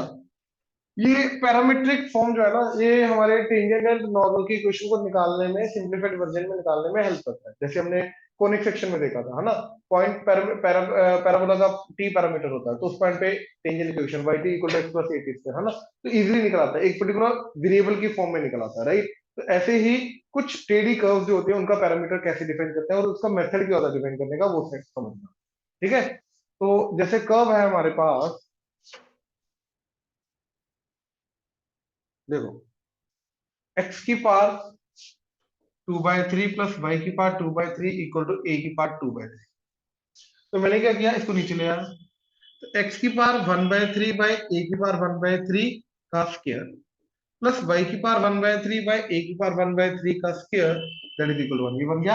ये पैरामीट्रिक फॉर्म जो है ना, ये हमारे टेंजेंट एंड नॉर्मल की इक्वेशन को निकालने में, सिंपलीफाइड वर्जन में निकालने में हेल्प करता है। जैसे हमने कोनिक सेक्शन में देखा था, है ना, पॉइंट पैराबोला का टी पैरामीटर होता है, तो उस पॉइंट पे tangent equation y t equal to x plus a t square, है ना, तो इजीली निकल आता है, एक पर्टिकुलर वेरिएबल की फॉर्म में निकल आता है, राइट। तो ऐसे ही कुछ टेढ़ी कर्व जो होते हैं उनका पैरामीटर कैसे डिफाइन करते हैं और उसका मेथड क्या होता है डिफाइन करने का, वो समझना। ठीक है, तो जैसे कर्व है हमारे पास, देखो, एक्स की पावर 2/3 प्लस वाई की पावर 2/3 इक्वल टू ए की पावर 2/3। तो मैंने क्या किया, इसको नीचे ले आया, तो एक्स की पावर 1/3 बाई ए की पावर 1/3 का स्क्वायर प्लस वाई की पावर 1/3 बाई ए की पावर 1/3 का square that is equal to 1। ये बन गया।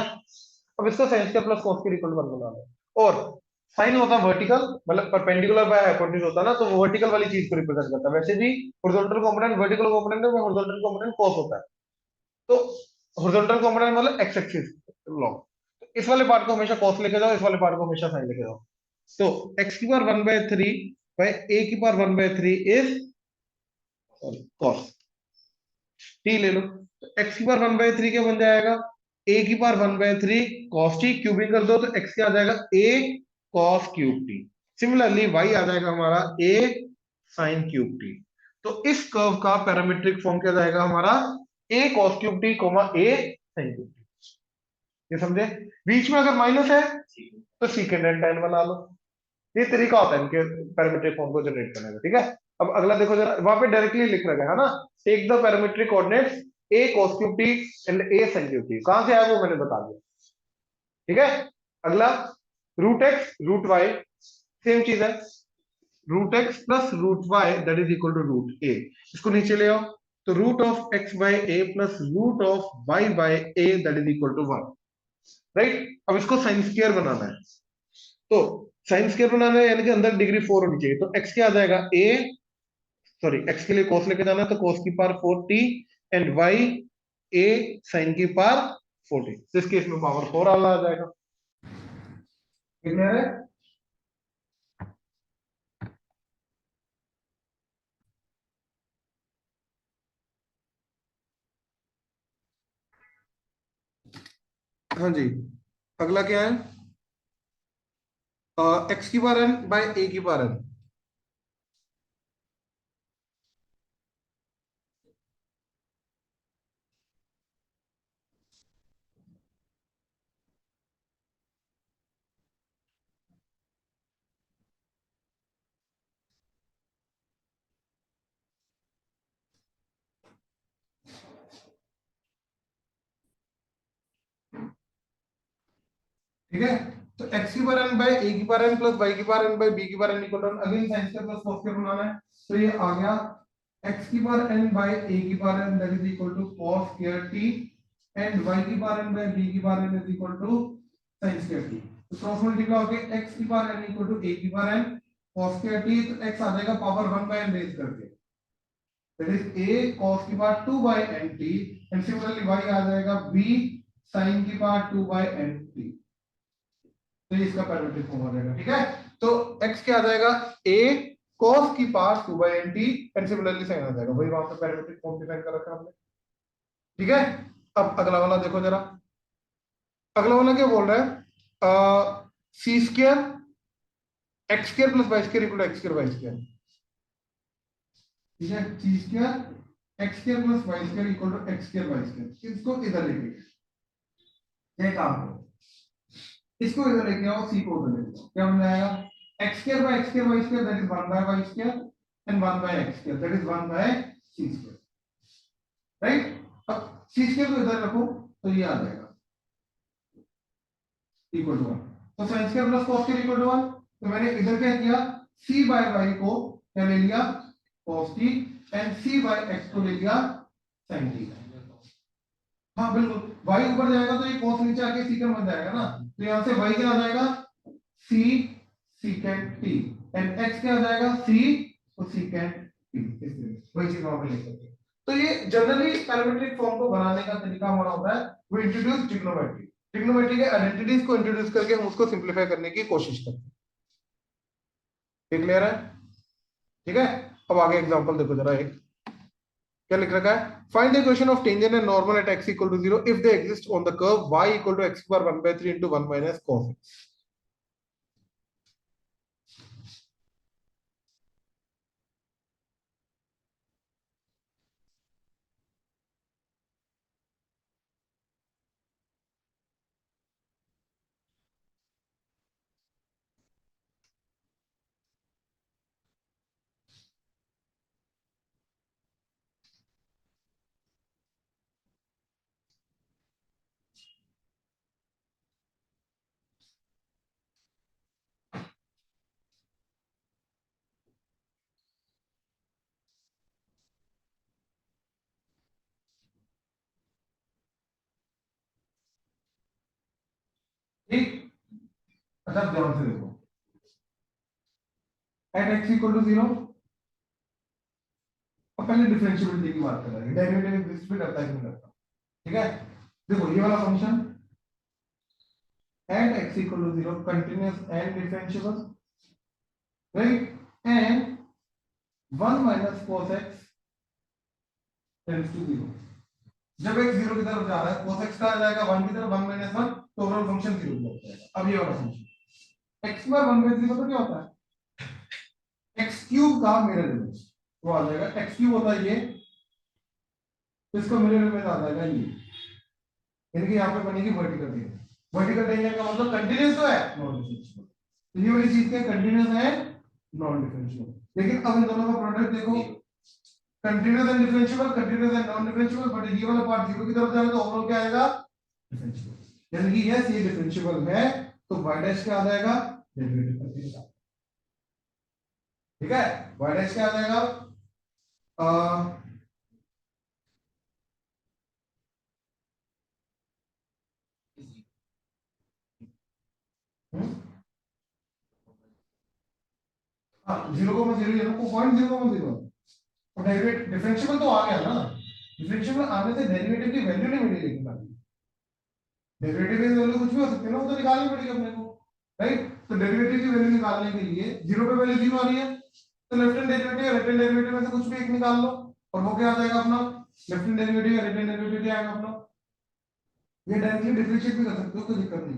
अब इसको sine square plus cos square equal to 1 बना लो। और साइन होता है वर्टिकल, मतलब परपेंडिकुलर बाय हाइपोटेन्यूज होता है ना, तो वो वर्टिकल वाली चीज को रिप्रेजेंट करता है। वैसे भी हॉरिजॉन्टल कंपोनेंट वर्टिकल कंपोनेंट में हॉरिजॉन्टल कंपोनेंट कॉस होता है, तो हॉरिजॉन्टल कंपोनेंट मतलब एक्स एक्सिस लॉन्ग, तो इस वाले पार्ट को हमेशा कॉस लेके जाओ, इस वाले पार्ट को हमेशा साइन लेके जाओ। तो एक्स की पावर 1/3 बाय ए की पावर 1/3 इज कॉस टी ले लो। तो एक्स की पावर 1/3 क्या बन जाएगा, ए की पावर 1/3 कॉस टी, क्यूबिंग कर दो तो एक्स क्या आ जाएगा, A cos cube T. Similarly Y आ जाएगा हमारा ए साइन क्यूब टी। तो इस कर्व का पैरामीट्रिक फॉर्म क्या जाएगा हमारा, ए कॉस क्यूब टी कोमा ए साइन क्यूब टी। ये समझे, बीच में अगर माइनस है तो सीकेंड एंड टेन बना लो। ये तरीका होता है इनके पैरामीट्रिक फॉर्म को जनरेट करने का। ठीक है, अब अगला देखो जरा, वहां पे डायरेक्टली लिख रखा है ना, take the parametric coordinates a cos cube t and a sin cube t. कहां से आया वो मैंने बता दिया। ठीक है, अगला root X root Y, same चीज है, root X plus root Y that is equal to root A. इसको नीचे ले आओ, तो root of X by A plus root of Y by A that is equal to 1, right. अब इसको sine square बनाना है, तो साइन स्क्वायर बनाना है यानी कि अंदर डिग्री 4 होनी चाहिए, तो एक्स क्या आ जाएगा, ए सॉरी एक्स के लिए cos लेके जाना है, तो cos की power 4t and y a sin की पावर 4t, तो इस केस में पावर 4 आ जाएगा। क्लियर है। हाँ जी, अगला क्या है, एक्स की पावर n बाय a की पावर n। ठीक है, तो एक्स की पावर n बाय a की पावर n प्लस y की पावर n बाय b की power n equal to again sine square plus cos square बनाना है, तो ये आ गया एक्स की पावर n बाय a की power n that is equal to cos square t and y की पावर n बाय b की power n is equal to sin square t। तो क्रॉस मल्टीप्लाई होके x की power n equal to a की power n cos square t, तो x आ जाएगा power 1 by n raise करके, दैट इज a cos की power 2 by n t and similarly y आ जाएगा b sin की पावर 2 बाय n t। तो इसका पैरामीट्रिक फॉर्म हो जाएगा। ठीक है, तो x क्या आ जाएगा, a cos की power 2 by n t and similarly sin आ जाएगा, वही वहां पे पैरामीट्रिक फॉर्म डिफाइन कर रखा है हमने। ठीक है, अब अगला वाला देखो जरा, अगला वाला क्या बोल रहा है, C square X square plus Y square equal to X square Y square. ठीक है, C square X square plus Y square equal to X square Y square. इसको इधर लेके ये काम करो, इसको इधर लेके आओ, सी को उधर लेके आओ, क्या बन जाएगा, x square by x square Y square that is 1 by y square and 1 by x square that is 1 by c square, right. अब सी स्क्र को इधर रखो तो ये आ जाएगा इक्वल टू 1, तो sin square plus cos square equal to 1। तो मैंने इधर क्या किया, c बाय y को क्या ले लिया, cos t and c by x को ले लिया sin t। हाँ बिल्कुल, y ऊपर जाएगा तो ये cos नीचे आके secant बन जाएगा ना, तो यहां से y क्या आ जाएगा, c secant t and x क्या आ जाएगा, c तो secant t। वही चीज वहां पे लिख सकते हैं। तो ये जनरली पैरामीट्रिक फॉर्म को बनाने का तरीका हमारा होता है, वो इंट्रोड्यूस ट्रिग्नोमेट्री, ट्रिग्नोमेट्री के आइडेंटिटीज को इंट्रोड्यूस करके हम उसको सिंपलीफाई करने की कोशिश करते हैं। क्लियर है। ठीक है, अब आगे एग्जांपल देखो जरा, एक क्या लिख रखा है, find the equation of tangent and normal at x equal to 0 if they exist on the curve y equal to x बार 1/3 into 1 minus cos x। ठीक, अच्छा ध्यान से देखो, एट x इक्वल टू 0, अब पहले डिफरेंशिएबिलिटी की बात कर रहे हैं, डेरिवेटिव एग्जिस्ट भी करता है कि नहीं करता। ठीक है, देखो ये वाला function at x equal to 0 continuous and differentiable, right, and 1 minus cos x tends to 0। जब x 0 की तरफ जा रहा है cos x का आ जाएगा 1 की तरफ, 1 माइनस 1, तो ओवरऑल फंक्शन 0 की तरफ जाएगा। अब ये वाला फंक्शन x बार 1/3 तो क्या होता है, x क्यूब का मिरर इमेज वो आ जाएगा, x क्यूब होता है ये, इसका मिरर इमेज आ जाएगा ये, यानी कि यहाँ पे बनेगी वर्टिकल टेंजेंट। वर्टिकल टेंजेंट का मतलब कंटीन्यूअस तो है, नॉन डिफरेंशिएबल, तो ये वाली चीज क्या कंटीन्यूअस है, नॉन डिफरेंशिएबल। लेकिन अब इन दोनों का प्रोडक्ट देखो, continuous and differentiable, continuous and non differentiable, but ये वाला पार्ट 0 की तरफ जाएगा तो ओवरऑल क्या आएगा, डिफरेंशिएबल। यानी कि यस ये डिफरेंशिएबल है, तो y डैश क्या आ जाएगा, डेरिवेटिव का देगा। ठीक है, y डैश क्या आ जाएगा, हाँ 0,0 यानी को पॉइंट 0,0, और डेरिवेटिव डिफरेंशिएबल तो आ गया ना, डिफरेंशिएबल आने से डेरिवेटिव की वैल्यू नहीं मिली, लेकिन डेरिवेटिव की वैल्यू कुछ भी हो सकती है ना, वो तो निकालनी पड़ेगी अपने को, राइट। तो डेरिवेटिव की वैल्यू निकालने के लिए 0 पे वैल्यू 0 आ रही है, तो लेफ्ट हैंड डेरिवेटिव या राइट हैंड डेरिवेटिव में से कुछ भी एक निकाल लो, और वो क्या आ जाएगा अपना, लेफ्ट हैंड डेरिवेटिव या राइट हैंड डेरिवेटिव क्या आएगा अपना। ये डायरेक्टली डिफरेंशिएट भी कर सकते हो, कोई दिक्कत नहीं,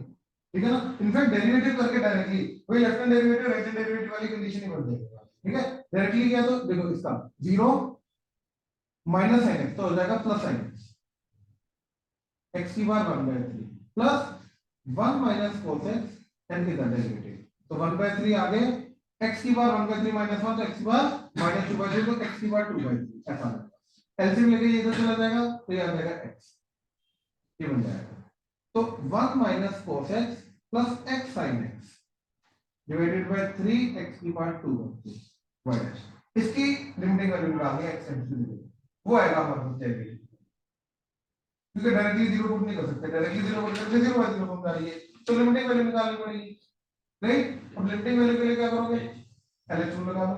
ठीक है ना। इनफैक्ट डेरिवेटिव करके डायरेक्टली वही left hand derivative right hand derivative वाली कंडीशन ही बन जाएगी, ठीक है। डायरेक्टली क्या, तो देखो इसका 0 माइनस sin x तो हो जाएगा प्लस sin x की बार 1/3 plus 1 minus cos x and कितना डेरिवेटिव, तो 1/3 आ गए, x की बार 1/3 माइनस 1, तो x की बार माइनस 2/3, तो x की बार 2/3 ऐसा आएगा। एलसीएम लेके ये इधर चला जाएगा तो ये आ जाएगा x, ये बन जाएगा। तो 1 minus cos x plus x sin x divided by 3 x की पावर 2 y डैश, इसकी लिमिटिंग वैल्यू निकालनी है x टेंड्स टू 0, वो आएगा हमारे पास डेरिवेटिव, क्योंकि डायरेक्टली 0 पुट नहीं कर सकते, डायरेक्टली 0 पुट करके 0 बाय 0 फॉर्म आ रही है, तो लिमिटिंग वैल्यू निकालनी पड़ेगी, राइट। अब लिमिटिंग वैल्यू के लिए क्या करोगे, एलएच रूल लगा दो,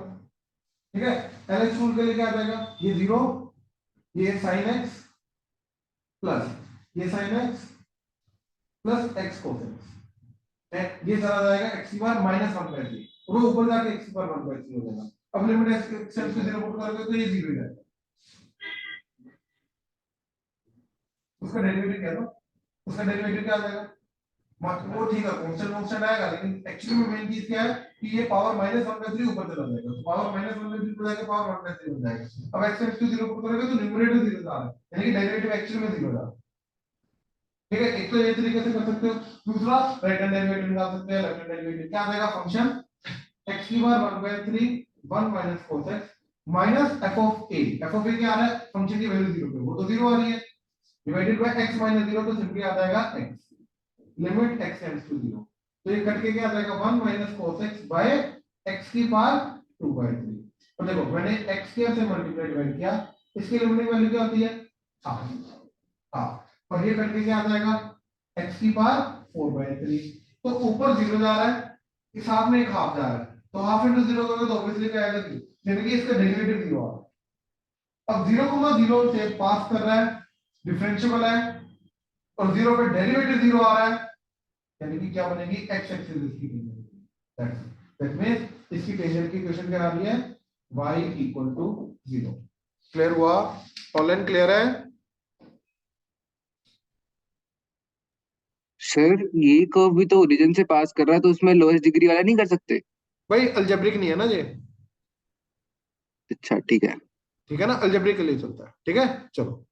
ठीक है। एलएच रूल के लिए क्या आ जाएगा, ये 0, ये sin x प्लस ये sin x plus x cos x, ये चला जाएगा x की बार माइनस 1/3, और वो ऊपर जाके x की बार 1/3 हो जाएगा। अब limit x tends to 0 put करोगे तो ये 0 हो जाएगा, उसका डेरिवेटिव क्या था, उसका डेरिवेटिव क्या आ जाएगा, वो ठीक है कांस्टेंट कांस्टेंट आएगा, लेकिन एक्चुअली में मेन चीज क्या है कि ये पावर माइनस 1/3 ऊपर चला जाएगा, तो पावर माइनस 1/3 पर जाके पावर 1/3 हो जाएगा। अब x टेंड्स टू 0 पुट करोगे तो न्यूमरेटर 0 आ रहा है, यानी कि डेरिवेटिव एक्चुअली में 0 आ रहा है, ठीक है। एक तो ये तरीके से कर सकते हो, दूसरा राइट हैंड डेरिवेटिव निकाल सकते हैं, लेफ्ट हैंड डेरिवेटिव क्या आ जाएगा, फंक्शन x की बार 1/3 1 minus cos x minus f of a क्या आ रहा है, फंक्शन की वैल्यू 0 पे, वो तो 0 आ रही है, डिवाइडेड बाय x माइनस 0, तो सिंपली आ जाएगा x, limit x tends to 0, तो ये कट के क्या आ जाएगा 1 minus cos x by x की पावर 2/3। तो देखो मैंने x स्क्वायर से मल्टीप्लाई डिवाइड किया, इसकी लिमिटिंग वैल्यू क्या होती है, हाफ, हाफ, और ये कट के क्या आ जाएगा x की पावर 4/3, तो ऊपर 0 जा रहा है, इस हाफ में एक हाफ जा रहा है, तो हाफ इंटू 0 करोगे तो ऑब्वियसली क्या आएगा 0, यानी कि इसका डेरिवेटिव 0 आ रहा है। अब 0,0 से पास कर रहा है, डिफरेंशिएबल है, और 0 पे डेरिवेटिव 0 आ रहा है, यानी कि क्या बनेगी x एक्सिस इसकी टेंजेंट, दैट मींस इसकी टेंजेंट की इक्वेशन क्या आ रही है, y इक्वल टू 0। क्लियर हुआ? ऑनलाइन क्लियर है? सर ये कर्व भी तो ओरिजिन से पास कर रहा है, तो उसमें लोएस्ट डिग्री वाला नहीं कर सकते? भाई अलजेब्रिक नहीं है ना ये। अच्छा ठीक है। ठीक है ना, अलजेब्रिक के लिए चलता है। ठीक है, चलो।